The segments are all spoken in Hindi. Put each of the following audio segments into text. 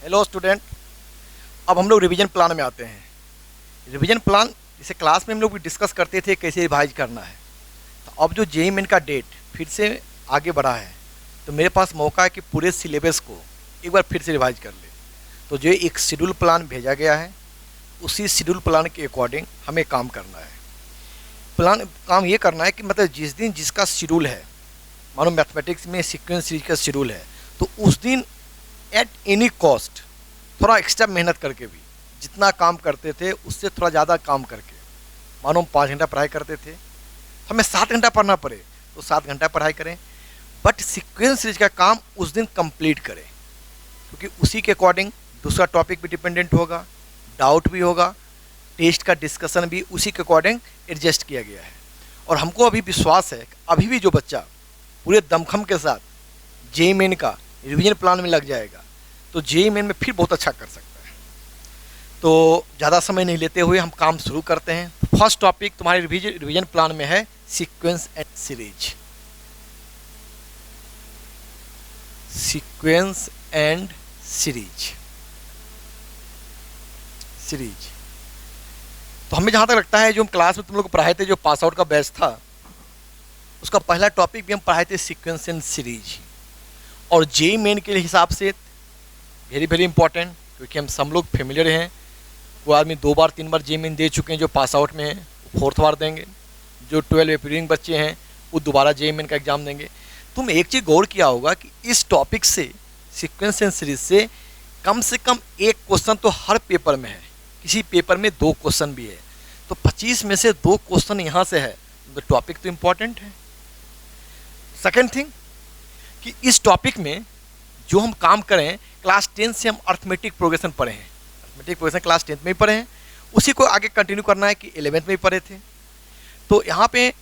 Hello student. अब हम लोग रिवीजन प्लान में आते हैं। रिवीजन प्लान जैसे क्लास में हम लोग डिस्कस करते थे कैसे रिवाइज करना है। तो अब जो जेईई मेन का डेट फिर से आगे बढ़ा है, तो मेरे पास मौका है कि पूरे सिलेबस को एक बार फिर से रिवाइज कर ले। तो जो एक शेड्यूल प्लान भेजा गया है, उसी शेड्यूल प्लान के अकॉर्डिंग हमें काम करना है। प्लान काम ये करना है कि मतलब जिस दिन जिसका शेड्यूल है, मानो मैथमेटिक्स में सीक्वेंस सीरीज का शेड्यूल है, तो उस दिन एट एनी कॉस्ट थोड़ा एक्स्ट्रा मेहनत करके भी, जितना काम करते थे उससे थोड़ा ज़्यादा काम करके, मानो हम 5 घंटा पढ़ाई करते थे, हमें 7 घंटा पढ़ना पड़े तो 7 घंटा पढ़ाई करें, बट सीक्वेंस सीरीज का काम उस दिन कंप्लीट करें, क्योंकि उसी के अकॉर्डिंग दूसरा टॉपिक भी डिपेंडेंट होगा, डाउट भी होगा, टेस्ट का डिस्कशन भी उसी के अकॉर्डिंग एडजस्ट किया गया है। और हमको अभी विश्वास है कि अभी भी जो बच्चा पूरे दमखम के साथ जेईई मेन का रिवीजन प्लान में लग जाएगा, तो जेईई मेन में फिर बहुत अच्छा कर सकता है। तो ज़्यादा समय नहीं लेते हुए हम काम शुरू करते हैं। फर्स्ट टॉपिक तुम्हारे रिवीजन प्लान में है sequence and series. Sequence and series series तो हमें जहाँ तक लगता है, जो हम क्लास में तुम लोग को पढ़ाए थे, जो पास आउट का बैच था, उसका पहला टॉपिक भी हम पढ़ाए थे सीक्वेंस एंड सीरीज। और जेईई मेन के हिसाब से वेरी वेरी इंपॉर्टेंट, क्योंकि हम सब लोग फेमिलियर हैं। वो आदमी 2 बार 3 बार जेईई मेन दे चुके हैं, जो पास आउट में हैं 4th बार देंगे। जो 12 अपियरिंग बच्चे हैं वो दोबारा जेईई मेन का एग्ज़ाम देंगे। तुम एक चीज़ गौर किया होगा कि इस टॉपिक से, सीक्वेंस एंड सीरीज से कम एक क्वेश्चन तो हर पेपर में है, किसी पेपर में 2 क्वेश्चन भी है। तो 25 में से 2 क्वेश्चन यहाँ से है, तो टॉपिक तो इम्पॉर्टेंट है। सेकेंड थिंग कि इस टॉपिक में जो हम काम करें, क्लास 10 से हम अर्थमेटिक प्रोग्रेशन पढ़े हैं। अर्थमेटिक प्रोग्रेशन क्लास 10th में ही पढ़े हैं, उसी को आगे कंटिन्यू करना है कि 11th में ही पढ़े थे। तो यहाँ पे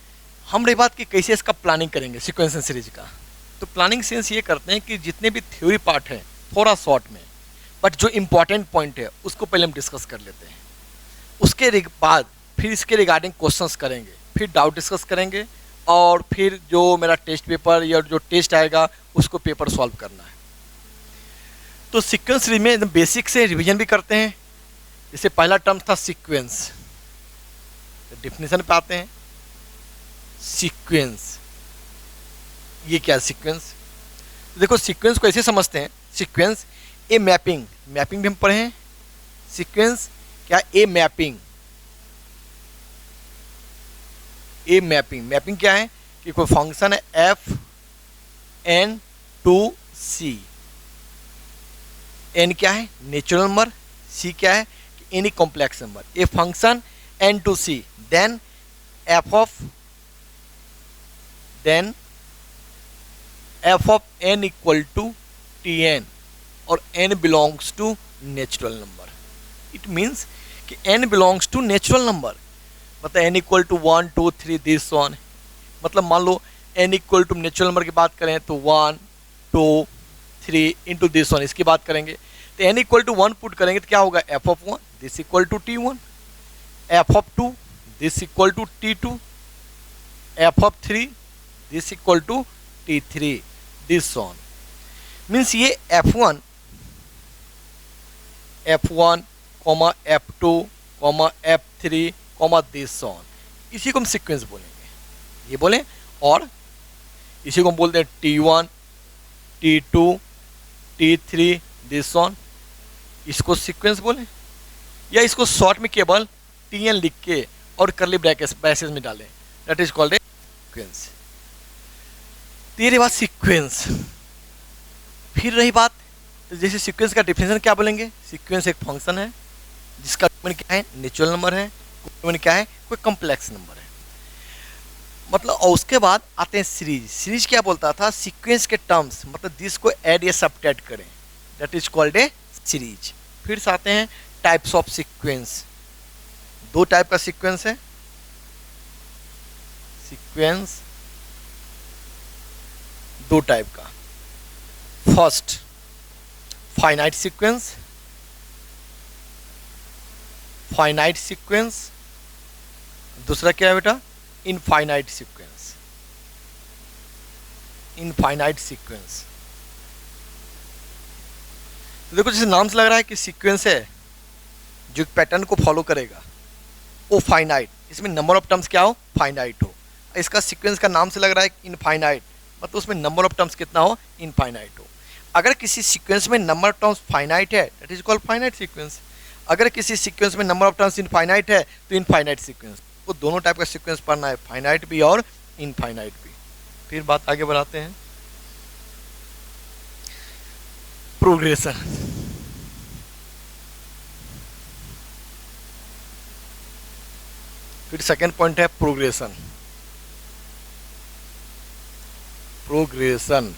हम रही बात कि कैसे इसका प्लानिंग करेंगे सीक्वेंस एंड सीरीज का। तो प्लानिंग सेंस ये करते हैं कि जितने भी थ्योरी पार्ट है थोड़ा शॉर्ट में, बट जो इम्पॉर्टेंट पॉइंट है उसको पहले हम डिस्कस कर लेते हैं। उसके बाद फिर इसके रिगार्डिंग क्वेश्चंस करेंगे, फिर डाउट डिस्कस करेंगे, और फिर जो मेरा टेस्ट पेपर या जो टेस्ट आएगा उसको पेपर सॉल्व करना है। तो सीक्वेंस सीरीज में एकदम बेसिक से रिवीजन भी करते हैं। जैसे पहला टर्म था सीक्वेंस, डेफिनेशन पे आते हैं। सीक्वेंस, ये क्या है सीक्वेंस? देखो सीक्वेंस को ऐसे समझते हैं, सीक्वेंस ए मैपिंग, मैपिंग भी हम पढ़े हैं। सीक्वेंस क्या? A mapping. A mapping, mapping क्या है कि कोई फंक्शन है F N to C. N क्या है? Natural number. सी क्या है? कि any complex number. A function N to C, then F of N equal to T N, और n belongs to natural number. It means कि n belongs to natural number, मतलब n equal to 1 2 3 this one. मतलब मान लो n equal to natural number की बात करें तो 1 2 3 इंटू दिस वन, इसकी बात करेंगे तो n इक्वल टू 1 पुट करेंगे तो क्या होगा? f of 1 this equal to t1, f of 2 this equal to t2, f of 3 this equal to t3, this one. Means ये f1, f2, f3, this one, इसी को हम सीक्वेंस बोलेंगे। ये बोलें, और इसी को हम बोलते हैं t1, t2, t3, this one, इसको सीक्वेंस बोलें। या इसको शॉर्ट में केवल tn लिख के और करली ब्रैकेट्स में डालें, that is called a sequence. तेरे बाद सीक्वेंस। फिर रही बात, तो जैसे सीक्वेंस का डिफिनेशन क्या बोलेंगे? सीक्वेंस एक फंक्शन है जिसका डोमेन क्या है? नेचुरल नंबर है। डोमेन क्या है? कोई कॉम्प्लेक्स नंबर है। मतलब, और उसके बाद आते हैं सीरीज। सीरीज क्या बोलता था? सीक्वेंस के टर्म्स, मतलब दिस को ऐड या सब्ट्रैक्ट करें, that is called a series. फिर से आते हैं टाइप्स ऑफ सीक्वेंस। 2 टाइप का सीक्वेंस है। सीक्वेंस 2 टाइप का। First finite sequence, finite sequence. दूसरा क्या है बेटा? Infinite sequence, infinite sequence. तो देखो जैसे नाम से लग रहा है कि सीक्वेंस है जो पैटर्न को फॉलो करेगा वो फाइनाइट, इसमें नंबर ऑफ टर्म्स क्या हो, फाइनाइट हो। इसका सीक्वेंस का नाम से लग रहा है इनफाइनाइट, मतलब उसमें नंबर ऑफ टर्म्स कितना हो, इनफाइनाइट हो। अगर किसी सीक्वेंस में नंबर ऑफ टर्म्स फाइनाइट है that is called finite sequence. अगर किसी सीक्वेंस में नंबर ऑफ टर्म्स इनफाइनाइट है तो इनफाइनाइट सीक्वेंस। वो दोनों टाइप का सीक्वेंस पढ़ना है, फाइनाइट भी और इनफाइनाइट भी। फिर बात आगे बढ़ाते हैं, प्रोग्रेशन। फिर सेकेंड पॉइंट है प्रोग्रेशन। प्रोग्रेशन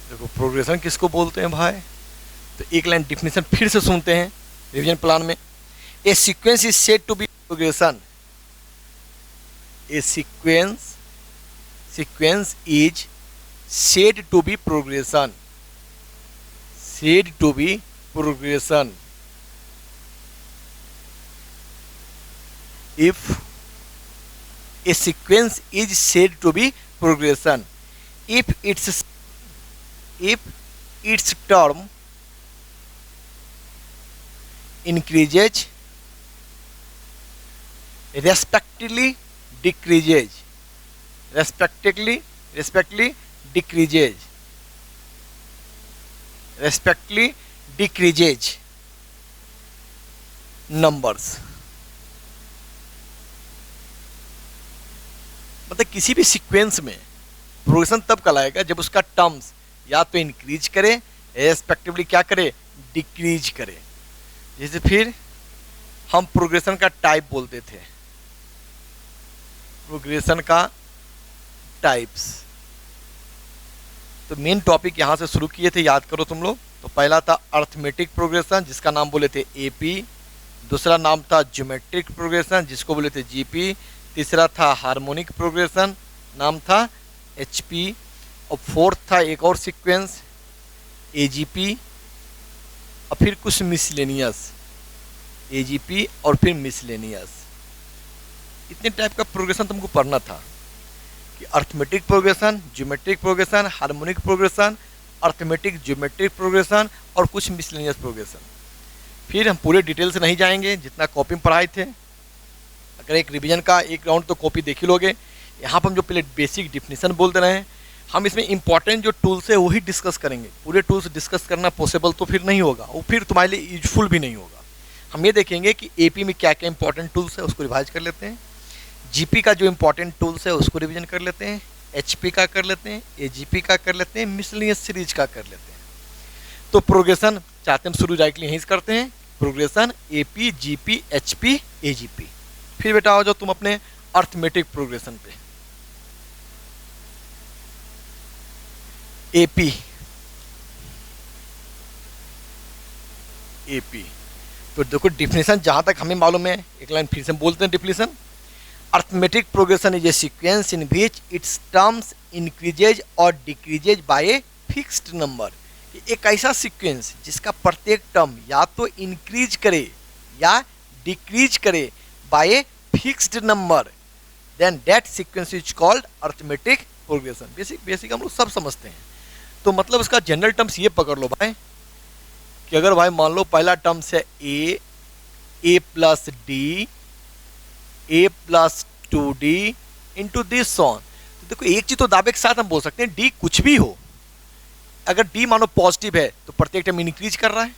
देखो प्रोग्रेशन किसको बोलते हैं भाई, तो एक लाइन डिफिनेशन फिर से सुनते हैं रिवीजन प्लान में। A sequence is said to be progression. A sequence is said to be progression, said to be progression if a sequence is said to be progression if its term increases, respectively decreases, respectively decreases numbers। मतलब किसी भी सीक्वेंस में प्रोग्रेशन तब कहलाएगा जब उसका टर्म्स या तो इंक्रीज करे, रेस्पेक्टिवली क्या करे, डिक्रीज करे। जैसे फिर हम प्रोग्रेशन का टाइप बोलते थे, प्रोग्रेशन का टाइप्स। तो मेन टॉपिक यहाँ से शुरू किए थे, याद करो तुम लोग। तो पहला था अर्थमेटिक प्रोग्रेशन जिसका नाम बोले थे एपी, दूसरा नाम था ज्योमेट्रिक प्रोग्रेशन जिसको बोले थे जीपी, तीसरा था हार्मोनिक प्रोग्रेशन नाम था एचपी, और फोर्थ था एक और सीक्वेंस एजीपी, और फिर कुछ मिसलेनियस, एजीपी और फिर मिसलेनियस। इतने टाइप का प्रोग्रेशन तुमको पढ़ना था कि arithmetic progression, geometric progression, harmonic progression, arithmetic geometric progression और कुछ मिसलेनियस प्रोग्रेशन। फिर हम पूरे डिटेल से नहीं जाएंगे, जितना कॉपी में पढ़ाए थे। अगर एक रिवीजन का एक राउंड तो कॉपी देख ही लोगे। यहाँ पर हम जो पहले बेसिक डिफिनीशन बोलते रहे, हम इसमें इंपॉर्टेंट जो टूल्स है वही डिस्कस करेंगे। पूरे टूल्स डिस्कस करना पॉसिबल तो फिर नहीं होगा, वो फिर तुम्हारे लिए यूजफुल भी नहीं होगा। हम ये देखेंगे कि एपी में क्या क्या इंपॉर्टेंट टूल्स है उसको रिवाइज कर लेते हैं, जीपी का जो इंपॉर्टेंट टूल्स है उसको रिवीजन कर लेते हैं, एचपी का कर लेते हैं, एजीपी का कर लेते हैं, मिसलेनियस सीरीज का कर लेते हैं। तो प्रोग्रेशन चाहते हम शुरू डायरेक्टली यहीं से करते हैं, progression AP, GP, HP, AGP. फिर बेटा आओ जाओ तुम अपने अर्थमेटिक प्रोग्रेशन पे। एपी, एपी तो देखो डिफिनेशन जहां तक हमें मालूम है, एक लाइन फिर से बोलते हैं definition. Arithmetic progression is a sequence in which its terms increases और decreases by a fixed number. एक ऐसा सीक्वेंस जिसका प्रत्येक टर्म या तो इंक्रीज करे या डिक्रीज करे by a fixed number, then that sequence is called arithmetic progression. Basic हम लोग सब समझते हैं। तो मतलब उसका जनरल टर्म्स ये पकड़ लो भाई कि अगर भाई मान लो पहला टर्म्स है a plus d, a plus 2d into this so on. तो देखो एक चीज तो दावे के साथ हम बोल सकते हैं डी कुछ भी हो। अगर डी मानो पॉजिटिव है तो प्रत्येक टर्म इंक्रीज कर रहा है,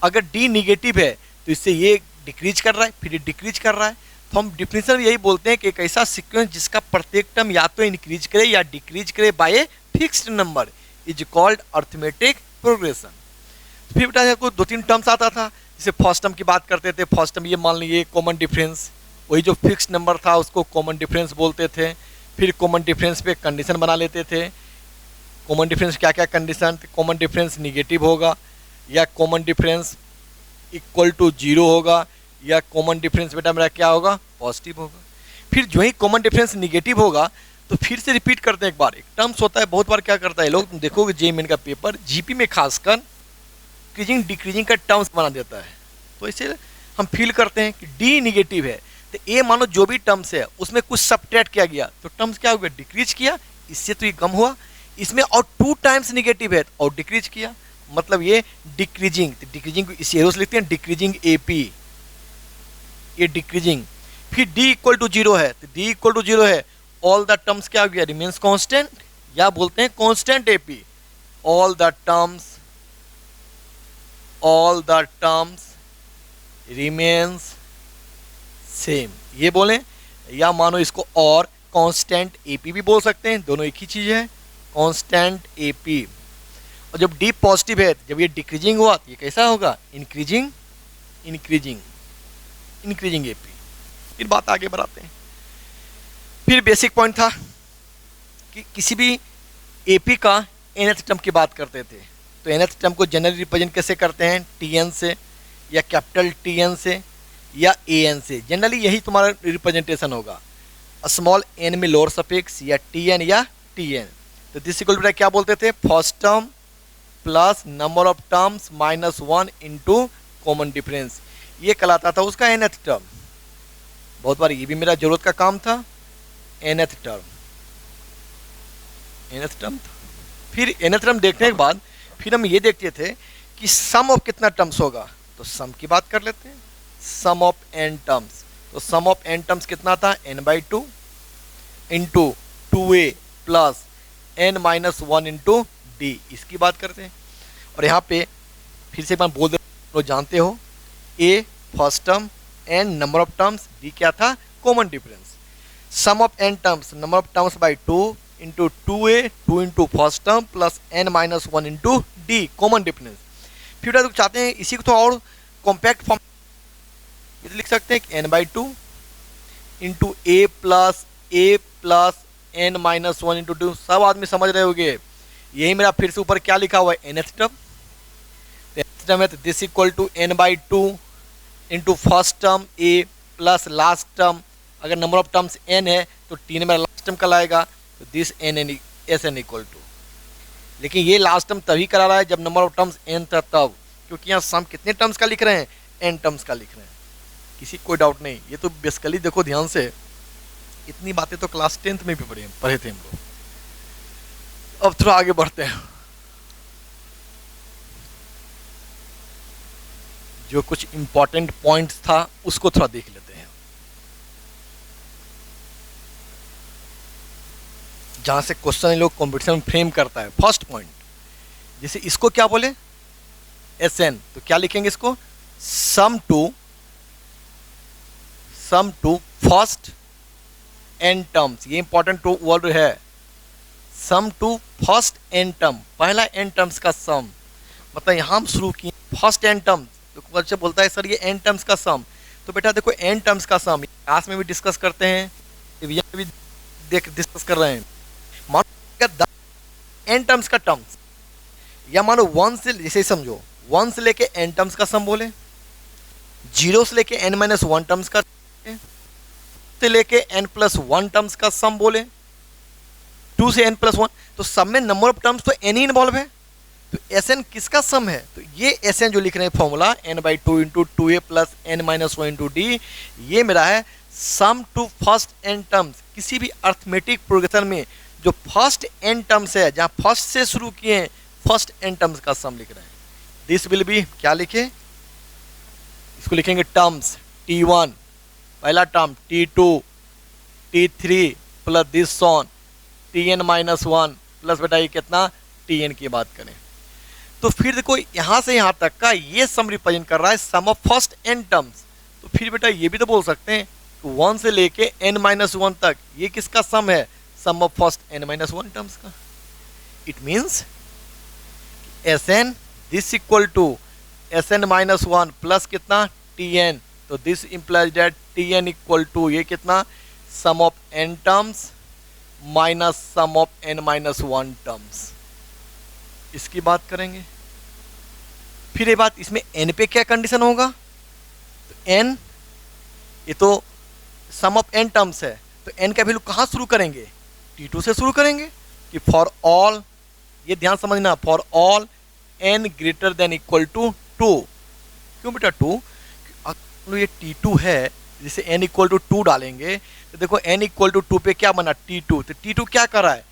अगर डी निगेटिव है तो इससे ये डिक्रीज कर रहा है, फिर ये डिक्रीज कर रहा है। तो हम डिफिनेशन यही बोलते हैं कि एक ऐसा सीक्वेंस जिसका प्रत्येक टर्म या तो इंक्रीज करे या डिक्रीज करे by a fixed number is called arithmetic progression. फिर बेटा को दो तीन टर्म्स आता था, जैसे फर्स्ट टर्म की बात करते थे। फर्स्ट टर्म ये मान लीजिए कॉमन डिफरेंस, वही जो फिक्स्ड नंबर था उसको कॉमन डिफरेंस बोलते थे। फिर कॉमन डिफरेंस पे कंडीशन बना लेते थे। कॉमन डिफरेंस क्या क्या कंडीशन, कॉमन डिफरेंस निगेटिव होगा, या कॉमन डिफरेंस इक्वल टू 0 होगा, या कॉमन डिफरेंस बेटा मेरा क्या होगा, पॉजिटिव होगा। फिर जो ही कॉमन डिफरेंस निगेटिव होगा तो फिर से रिपीट करते हैं एक बार। एक टर्म्स होता है, बहुत बार क्या करता है लोग, तुम देखोगे जेईई का पेपर, जीपी में खासकर इंक्रीजिंग डिक्रीजिंग का टर्म्स बना देता है। तो इसे हम फील करते हैं कि डी निगेटिव है तो ए मानो जो भी टर्म्स है उसमें कुछ सब्ट्रैक्ट किया गया तो टर्म्स क्या हो गया, डिक्रीज किया, इससे तो ये कम हुआ। इसमें और 2 टाइम्स निगेटिव है और डिक्रीज किया, मतलब ये डिक्रीजिंग, तो डिक्रीजिंग को इस एरो से लिखते हैं डिक्रीजिंग एपी, ये डिक्रीजिंग। फिर डी इक्वल टू जीरो है, तो डी इक्वल टू जीरो है, ऑल द टर्म्स क्या हो गया, रिमेन्स कांस्टेंट, या बोलते हैं constant AP, all the terms remains same, ये बोलें, या मानो इसको और कांस्टेंट एपी भी बोल सकते हैं, दोनों एक ही चीज है, कांस्टेंट एपी। और जब डी पॉजिटिव है, जब ये डिक्रीजिंग हुआ तो ये कैसा होगा, इंक्रीजिंग एपी। फिर बात आगे बढ़ाते हैं। फिर बेसिक पॉइंट था कि किसी भी एपी का nth टर्म की बात करते थे, तो nth टर्म को जनरली रिप्रेजेंट कैसे करते हैं, tn से, या कैपिटल Tn से, या an से, जनरली यही तुम्हारा रिप्रेजेंटेशन होगा। स्मॉल n में लोअर सफिक्स, या tn या tn। तो दिस इक्वल टू क्या बोलते थे, first term plus number of terms minus 1 into common difference, ये कहलाता था उसका nth टर्म। बहुत बार ये भी मेरा जरूरत का काम था, nth टर्म था। फिर nth टर्म देखने के बाद फिर हम ये देखते थे कि सम ऑफ कितना टर्म्स होगा, तो सम की बात कर लेते हैं, सम ऑफ n टर्म्स। तो सम ऑफ n टर्म्स कितना था, n/2 into 2a plus n minus 1 into D, इसकी बात करते हैं। और यहाँ पे फिर से एक बार बोल दे, लोग जानते हो, a first term, n number of terms, d क्या था, common difference. Sum of n terms, number of terms by 2 into 2a, 2 into first term plus n minus 1 into D, common difference. फिर तो चाहते हैं इसी को तो और कॉम्पैक्ट फॉर्म लिख सकते हैं, n/2 into a plus n minus 1 into 2। सब आदमी समझ रहे होंगे, यही मेरा फिर से ऊपर क्या लिखा हुआ है, nth टर्म। nth टर्म है तो this equal to n/2 into first term a plus last term, अगर नंबर ऑफ टर्म्स n है तो t मेरा लास्ट टर्म कहलाएगा, तो दिस Sn इक्वल टू। लेकिन ये लास्ट टर्म तभी करा रहा है जब नंबर ऑफ टर्म्स n था तब, क्योंकि यहाँ सम कितने टर्म्स का लिख रहे हैं, n टर्म्स का लिख रहे हैं, किसी कोई डाउट नहीं। ये तो बेसिकली देखो ध्यान से, इतनी बातें तो क्लास 10th में भी पढ़े थे हम लोग। अब थोड़ा आगे बढ़ते हैं, जो कुछ इंपॉर्टेंट पॉइंट्स था उसको थोड़ा देख लेते हैं, जहां से क्वेश्चन लोग कॉम्पिटिशन फ्रेम करता है। फर्स्ट पॉइंट, जैसे इसको क्या बोले, Sn, तो क्या लिखेंगे इसको, सम टू फर्स्ट n टर्म्स, ये इंपॉर्टेंट वर्ड है, सम टू फर्स्ट n टर्म, पहला n टर्म्स का सम। मतलब यहाँ हम शुरू किए फर्स्ट n टर्म्स, तो बच्चा बोलता है सर ये n टर्म्स का सम, तो बेटा देखो n टर्म्स का सम क्लास में भी डिस्कस करते हैं, रिवीजन में भी डिस्कस कर रहे हैं। मानो n टर्म्स का टर्म्स, या मानो 1 से, जैसे समझो 1 से लेके n टर्म्स का सम बोले, 0 से लेके n माइनस 1 टर्म्स का, से लेके n प्लस 1 टर्म्स का सम बोले, 2 से n प्लस 1, तो सब में नंबर ऑफ टर्म्स तो n ही इन्वॉल्व है, तो Sn किसका सम है, तो ये Sn जो लिख रहे हैं formula n/2 into 2a plus n minus 1 into D, ये मेरा है सम टू फर्स्ट n टर्म्स। किसी भी अर्थमेटिक प्रोग्रेशन में जो फर्स्ट n टर्म्स है, जहाँ फर्स्ट से शुरू किए हैं, फर्स्ट n टर्म्स का सम लिख रहे हैं। दिस विल बी, क्या लिखे, इसको लिखेंगे टर्म्स, t1 पहला term, t2 t3 plus this on tn minus 1 plus बेटा ये कितना, tn की बात करें तो फिर देखो यहाँ से यहाँ तक का ये सम रिप्रेजेंट कर रहा है sum of first n terms. तो फिर बेटा ये भी तो बोल सकते हैं 1 से लेके n माइनस 1 तक ये किसका सम है, sum of first n minus 1 terms का। It means Sn this equal to Sn minus 1 plus कितना, tn, तो this implies that tn equal to ये कितना, sum of n terms minus sum of n minus 1 terms, इसकी बात करेंगे। फिर ये बात, इसमें n पे क्या कंडीशन होगा, तो n, ये तो सम ऑफ n टर्म्स है, तो n का वैल्यू कहाँ शुरू करेंगे, t2 से शुरू करेंगे, कि फॉर ऑल, ये ध्यान समझना, for all n greater than equal to 2। क्यों बेटा 2, अगर ये t2 है, जैसे n इक्वल टू 2 डालेंगे, तो देखो n इक्वल टू 2 पे क्या बना, t2, तो t2 क्या कर रहा है,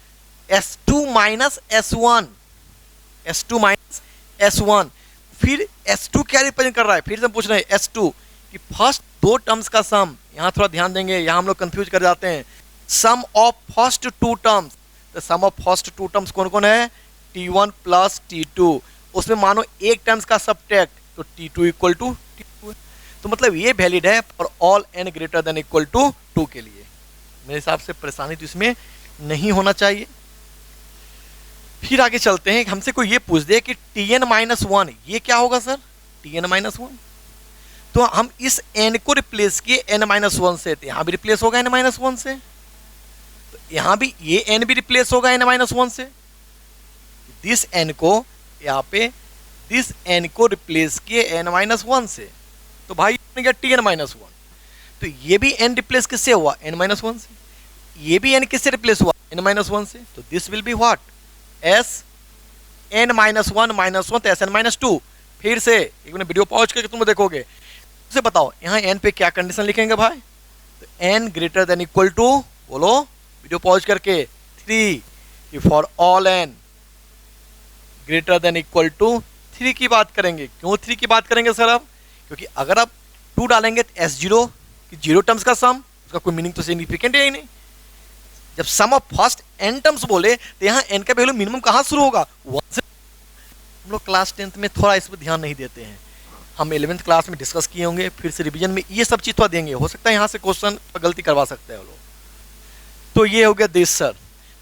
S2 minus S1, S2 minus S1, फिर S2 क्या रिप्रेजेंट कर रहा है, फिर से हम पूछ रहे हैं S2 कि फर्स्ट दो टर्म्स का सम, यहाँ थोड़ा ध्यान देंगे, यहाँ हम लोग कंफ्यूज कर जाते हैं, सम ऑफ फर्स्ट टू टर्म्स, तो सम ऑफ फर्स्ट टू टर्म्स कौन कौन है, T1 प्लस T2, उसमें मानो एक टर्म्स का सबट्रैक्ट, तो T2 इक्वल टू T2, तो मतलब ये वैलिड है for all n greater than equal to 2 के लिए। मेरे हिसाब से परेशानी तो इसमें नहीं होना चाहिए। फिर आगे चलते हैं, हमसे कोई ये पूछ दे कि Tn माइनस 1 ये क्या होगा सर, Tn माइनस 1, तो हम इस n को रिप्लेस किए n माइनस 1 से, तो यहाँ भी रिप्लेस होगा n माइनस 1 से, तो यहाँ भी ये n भी रिप्लेस होगा n माइनस 1 से, दिस n को यहाँ पे दिस n को रिप्लेस किए n माइनस 1 से, तो भाई गया Tn माइनस 1, तो ये भी n रिप्लेस किससे हुआ n माइनस 1 से, ये भी n किससे रिप्लेस हुआ n माइनस 1 से, तो this will be what S n minus 1 minus 1 तो एस एन माइनस 2। फिर से एक मिनट वीडियो पॉज करके तुम देखोगे, उसे बताओ यहाँ n पे क्या कंडीशन लिखेंगे भाई, तो n greater than equal to, बोलो वीडियो पॉज करके, 3 for all n greater than equal to 3 की बात करेंगे। क्यों 3 की बात करेंगे सर अब, क्योंकि अगर आप 2 डालेंगे तो S0 कि 0 टर्म्स का सम, उसका कोई मीनिंग तो सिग्निफिकेंट है ही नहीं। जब सम ऑफ फर्स्ट n टर्म्स बोले तो यहाँ n का वैल्यू मिनिमम कहाँ शुरू होगा, 1 से। हम लोग क्लास 10th में थोड़ा इस पर ध्यान नहीं देते हैं, हम 11th क्लास में डिस्कस किए होंगे, फिर से रिवीजन में ये सब चीज़ थोड़ा देंगे, हो सकता है यहाँ से क्वेश्चन गलती करवा सकते हैं वो लोग। तो ये हो गया दिस सर।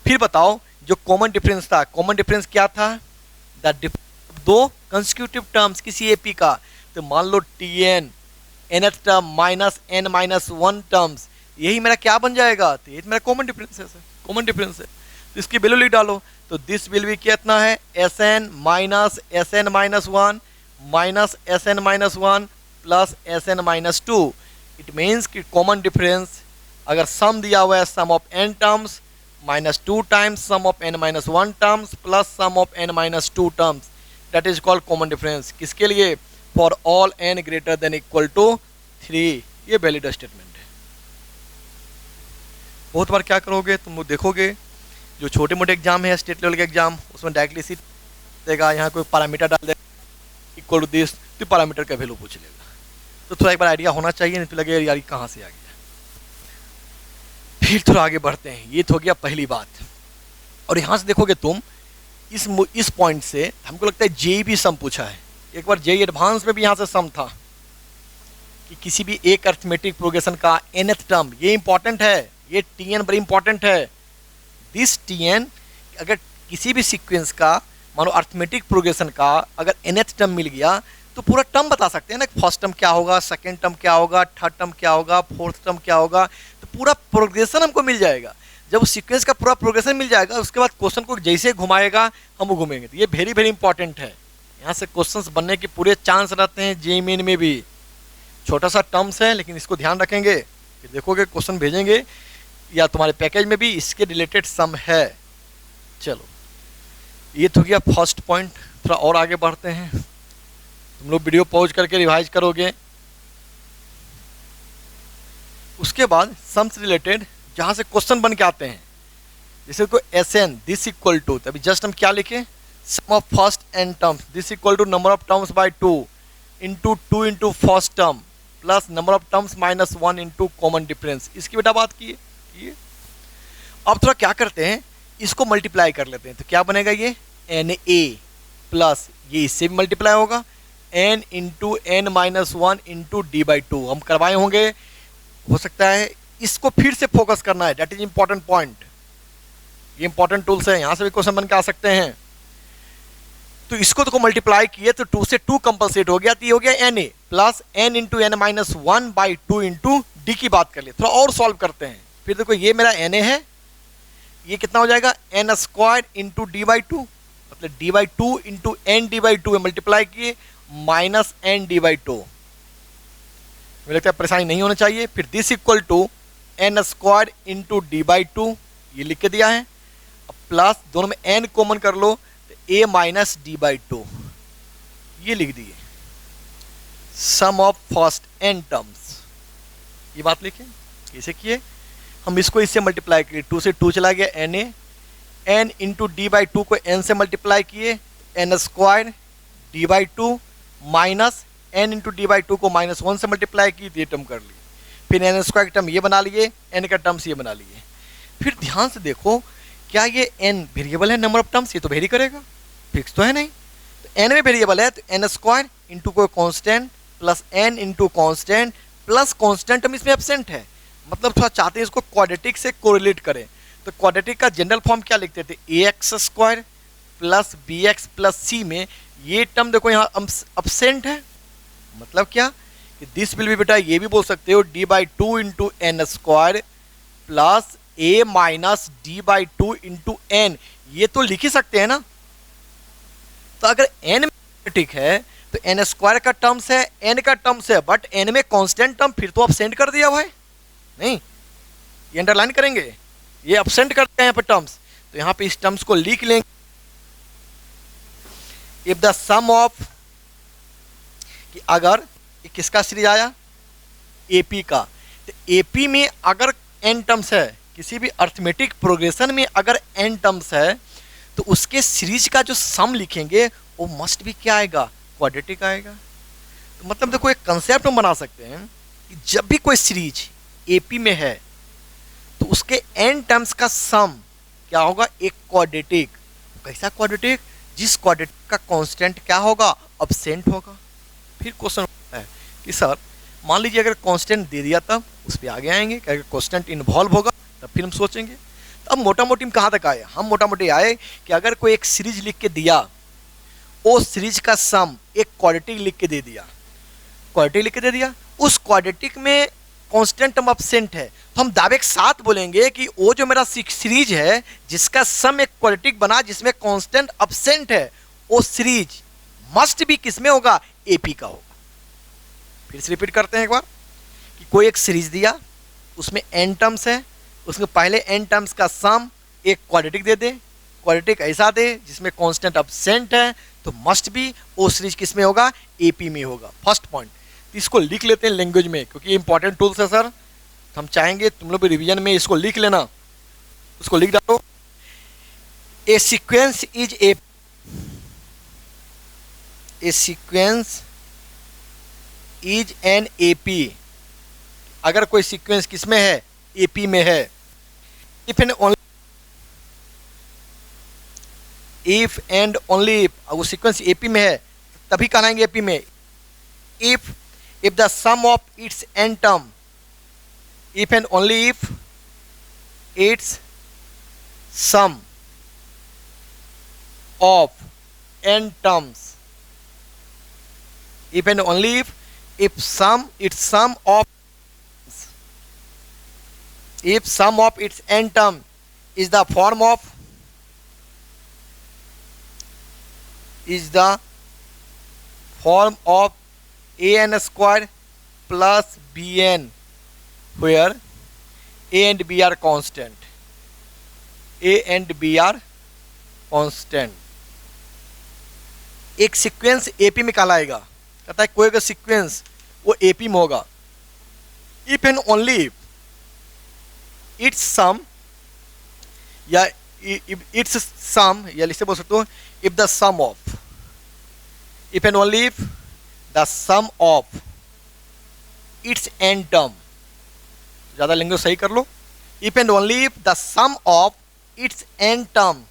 फिर बताओ जो कॉमन डिफरेंस था, कॉमन डिफरेंस क्या था, द दो कंसेक्यूटिव टर्म्स किसी एपी का, तो मान लो Tn nth term minus n minus 1 terms, यही मेरा क्या बन जाएगा, तो ये मेरा कॉमन डिफरेंस है सर, कॉमन डिफरेंस है, तो इसकी वैल्यू लिख डालो, तो दिस विल बी कितना है Sn minus Sn minus 1 minus Sn minus 1 plus Sn minus 2। It means कि कॉमन डिफरेंस अगर सम दिया हुआ है sum of n terms minus 2 times sum of n minus 1 terms plus sum of n minus 2 terms, that is called common difference. किसके लिए, for all n greater than equal to 3। ये वैलिड स्टेटमेंट है। बहुत बार क्या करोगे तुम लोग देखोगे, जो छोटे मोटे एग्जाम है स्टेट लेवल के एग्जाम, उसमें डायरेक्टली सीट देगा, यहाँ कोई पैरामीटर डाल देगा इक्वल टू दिस, तो पैरामीटर का वैल्यू पूछ लेगा, तो थोड़ा एक बार आइडिया होना चाहिए, नहीं तो लगेगा यार कहाँ से आ गया। फिर थोड़ा आगे बढ़ते हैं, ये तो हो गया पहली बात। और यहाँ से देखोगे तुम इस पॉइंट से हमको लगता है जेई भी सम पूछा है, एक बार जेई एडवांस में भी यहाँ से सम था कि किसी भी एक अर्थमेटिक प्रोग्रेशन का nth टर्म, ये इंपॉर्टेंट है, ये Tn बड़ी इंपॉर्टेंट है। दिस Tn अगर किसी भी सीक्वेंस का मानो अर्थमेटिक प्रोग्रेशन का अगर nth टर्म मिल गया तो पूरा टर्म बता सकते हैं ना, फर्स्ट टर्म क्या होगा, सेकेंड टर्म क्या होगा, थर्ड टर्म क्या होगा, फोर्थ टर्म क्या होगा, तो पूरा प्रोग्रेशन हमको मिल जाएगा। जब उस सीक्वेंस का पूरा प्रोग्रेशन मिल जाएगा उसके बाद क्वेश्चन को जैसे घुमाएगा हम वो घूमेंगे, तो ये वेरी वेरी इंपॉर्टेंट है। यहाँ से क्वेश्चंस बनने के पूरे चांस रहते हैं जेईई मेन में भी। छोटा सा टर्म्स है लेकिन इसको ध्यान रखेंगे कि देखोगे क्वेश्चन भेजेंगे या तुम्हारे पैकेज में भी इसके रिलेटेड सम है। चलो ये तो गया फर्स्ट पॉइंट, थोड़ा और आगे बढ़ते हैं। तुम लोग वीडियो पॉज करके रिवाइज करोगे, उसके बाद सम्स रिलेटेड जहाँ से क्वेश्चन बन के आते हैं, जैसे को Sn दिस इक्वल टू, तभी जस्ट हम क्या लिखे, sum of first n terms this equal to number of terms by 2 into 2 into first term plus number of terms minus 1 into common difference. इसकी बेटा बात की अब थोड़ा क्या करते हैं, इसको मल्टीप्लाई कर लेते हैं, तो क्या बनेगा ये Na प्लस ये इससे भी मल्टीप्लाई होगा n into n minus 1 into d/2। हम करवाए होंगे, हो सकता है इसको फिर से फोकस करना है, दैट इज इंपॉर्टेंट पॉइंट। ये इंपॉर्टेंट टूल्स है, यहाँ से भी क्वेश्चन बन के आ सकते हैं। तो इसको तो मल्टीप्लाई किए तो 2 से 2 कंपलसेट हो गया, तो ये हो गया Na plus n into n minus 1 by 2 into D की बात कर ले। थोड़ा और सॉल्व करते हैं, फिर देखो ये मेरा Na है, ये कितना हो जाएगा n स्क्वायर इंटू d/2, मतलब d/2 into n d/2 multiply किए माइनस n d/2। मुझे लगता है परेशानी नहीं होना चाहिए। फिर this equal to n square into d/2, ये लिख के दिया है, अब प्लस दोनों में n कॉमन कर लो तो a माइनस d/2, ये लिख दिए सम ऑफ फर्स्ट n टर्म्स। ये बात लिखे कैसे किए, हम इसको इससे मल्टीप्लाई किए, 2 से 2 चला गया Na, n into D by to को n से मल्टीप्लाई किए, n square D by to minus n into D by to को -1 से मल्टीप्लाई की, ये टर्म कर ली। फिर n स्क्वायर का टर्म ये बना लिए, n का टर्म्स ये बना लिए। फिर ध्यान से देखो, क्या ये n वेरिएबल है नंबर ऑफ टर्म्स? ये तो वेरी करेगा, फिक्स तो है नहीं। तो n में वेरिएबल है तो n स्क्वायर इंटू कोई constant plus n into constant plus constant term इसमें एब्सेंट है। मतलब थोड़ा चाहते हैं इसको क्वाड्रेटिक से कोरिलेट करें, तो क्वाड्रेटिक का जनरल फॉर्म क्या लिखते थे? ax square plus bx plus c में ये टर्म देखो यहाँ एब्सेंट है। मतलब क्या कि दिस विल बी, बेटा ये भी बोल सकते हो d by two into n square plus a minus d by two into n, ये तो लिख ही सकते हैं ना। तो अगर n ठीक है तो एन स्क्वायर का टर्म्स है, n का टर्म्स है, बट n में कांस्टेंट टर्म फिर तो एब्सेंट कर दिया भाई, नहीं ये अंडरलाइन करेंगे, ये एब्सेंट करते हैं यहाँ पे टर्म्स। तो यहाँ पे इस टर्म्स को लिख लेंगे, इफ द सम ऑफ, कि अगर ये किसका सीरीज आया? एपी का। तो एपी में अगर n टर्म्स है, किसी भी अर्थमेटिक प्रोग्रेशन में अगर n टर्म्स है, तो उसके सीरीज का जो सम लिखेंगे वो मस्ट भी क्या आएगा? क्वाड्रेटिक आएगा। तो मतलब देखो एक कंसेप्ट हम बना सकते हैं कि जब भी कोई सीरीज एपी में है तो उसके n टर्म्स का सम क्या होगा? एक क्वाड्रेटिक। कैसा क्वाड्रेटिक? जिस क्वाड्रेटिक का कांस्टेंट क्या होगा? एब्सेंट होगा। फिर क्वेश्चन है कि सर मान लीजिए अगर कांस्टेंट दे दिया तब उस पर आगे आएंगे, अगर कांस्टेंट इन्वॉल्व होगा तब फिर हम सोचेंगे। तो अब मोटा मोटी हम कहाँ तक आए? हम मोटा मोटी आए कि अगर कोई एक सीरीज लिख के दिया, वो सीरीज का सम एक क्वाड्रेटिक लिख के दे दिया, क्वाड्रेटिक लिख के दे दिया, उस क्वाड्रेटिक में कांस्टेंट टर्म एब्सेंट है, तो हम दावे के साथ बोलेंगे कि वो जो मेरा सीरीज है जिसका सम एक क्वाड्रेटिक बना जिसमें कांस्टेंट एब्सेंट है, वो सीरीज मस्ट भी किसमें होगा? एपी का होगा। फिर से रिपीट करते हैं एक बार कि कोई एक सीरीज दिया, उसमें n टर्म्स है, उसमें पहले n टर्म्स का सम एक क्वाड्रेटिक दे दे, क्वाड्रेटिक ऐसा दे जिसमें कांस्टेंट एब्सेंट है, तो मस्ट भी वो सीरीज किसमें होगा? एपी में होगा। First point. तो इसको लिख लेते हैं लैंग्वेज में, क्योंकि ये इंपॉर्टेंट टूल्स है सर, तो हम चाहेंगे तुम लोग भी रिवीजन में इसको लिख लेना। उसको लिख डालो, a sequence is a sequence is an AP. अगर कोई सीक्वेंस किसमें है? एपी में है। इफ एंड ओनली वो सीक्वेंस एपी में है तभी कहलाएंगे एपी में। If the sum of its n term, if and only if its sum of n terms, if and only if its sum of its n term is the form of an square plus bn, where a and b are constant. एक सीक्वेंस एपी में कहलाएगा। कहता है कोई अगर सीक्वेंस वो एपी में होगा, if and only its sum, या इट्स सम, या इसे बोल सकते हो if the sum of, if and only if the sum of its n term, ज़्यादा लैंग्वेज सही कर लो, if and only if the sum of its n term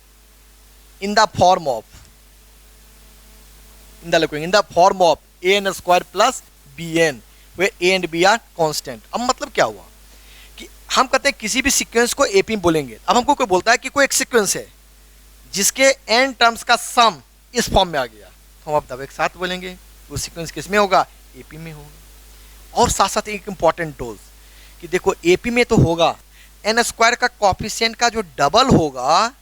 in the form of, in the form of an square plus bn, where a and b are constant। अब मतलब क्या हुआ कि हम कहते हैं किसी भी सीक्वेंस को एपी में बोलेंगे। अब हमको कोई बोलता है कि कोई एक सीक्वेंस है जिसके n टर्म्स का सम इस फॉर्म में आ गया, तो हम अब दबे के साथ बोलेंगे वो सीक्वेंस किस में होगा? एपी में होगा। और साथ साथ एक इंपॉर्टेंट टूल्स कि देखो एपी में तो होगा एन स्क्वायर का कॉफिशिएंट का जो डबल होगा,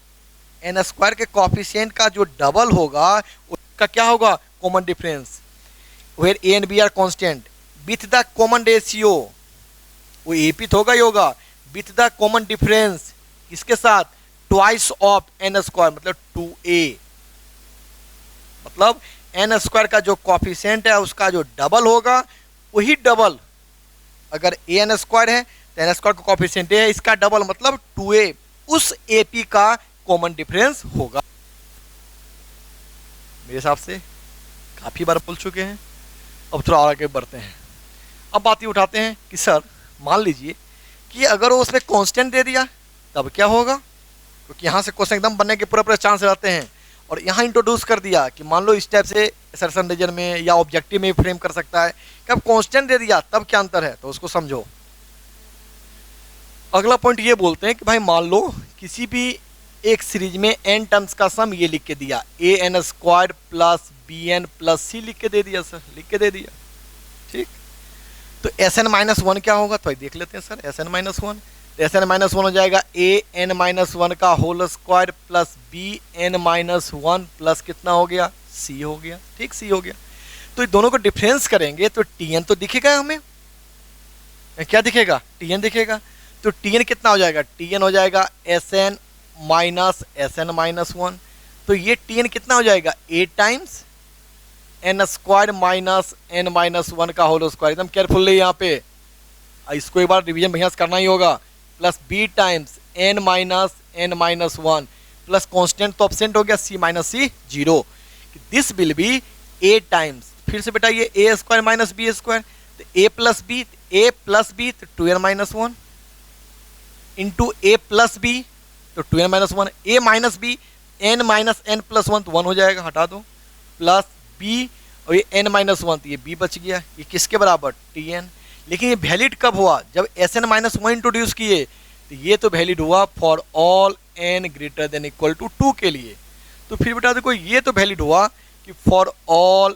एन स्क्वायर के कॉफिशिएंट का जो डबल होगा उसका क्या होगा? Common difference, where a and b are constant with the common ratio, वो एपी तो होगा ही होगा, विथ द कॉमन डिफरेंस किसके साथ? ट्वाइस ऑफ एन स्क्वायर, मतलब 2a। मतलब एन स्क्वायर का जो कॉफिशिएंट है उसका जो डबल होगा वही डबल, अगर ए एन स्क्वायर है तो एन स्क्वायर का कॉफिशिएंट है, इसका डबल मतलब 2a, उस एपी का कॉमन डिफरेंस होगा। मेरे हिसाब से काफ़ी बार बोल चुके हैं, अब थोड़ा और आगे बढ़ते हैं। अब बात ये उठाते हैं कि सर मान लीजिए कि अगर वो उसमें कांस्टेंट दे दिया तब क्या होगा, क्योंकि यहाँ से क्वेश्चन एकदम बनने के पूरे पूरे चांस रहते हैं। और यहाँ इंट्रोड्यूस कर दिया कि मान लो इस टाइप से असर्शन रीजन में या ऑब्जेक्टिव में फ्रेम कर सकता है कि अब कांस्टेंट दे दिया तब क्या अंतर है, तो उसको समझो। अगला पॉइंट ये बोलते हैं कि भाई मान लो किसी भी एक सीरीज में n टर्म्स का सम ये लिख के दिया, an² plus bn plus c लिख के दे दिया सर, लिख के दे दिया, ठीक। तो Sn-1 क्या होगा, तो देख लेते हैं सर। Sn-1 तो Sn-1 हो जाएगा an-1 का whole square plus bn-1 plus कितना हो गया, c हो गया, ठीक, c हो गया। तो दोनों को डिफरेंस करेंगे तो tn तो दिखेगा हमें, क्या दिखेगा, tn दिखेगा। तो tn कितना हो जाएगा, tn हो जाएगा Sn माइनस Sn-1। तो ये tn कितना हो जाएगा, a times n² minus n-1 का होल स्क्वायर, एकदम केयरफुल्ली यहाँ पे इसको एक बार रिवीजन भैया करना ही होगा, plus b times n minus n-1 plus constant तो एब्सेंट हो गया c minus c 0, this will be a times, फिर से बेटा ये a² माइनस b स्क्वायर, तो a प्लस b तो 2n-1 into a plus b तो 2n-1, a minus b n minus n plus 1 तो 1 हो जाएगा, हटा दो, प्लस b और ये n-1 तो ये b बच गया, ये किसके बराबर, tn। लेकिन ये वैलिड कब हुआ, जब Sn-1 इंट्रोड्यूस किए, तो ये तो वैलिड हुआ for all n greater than equal to 2 के लिए। तो फिर बेटा देखो ये तो वैलिड हुआ कि फॉर ऑल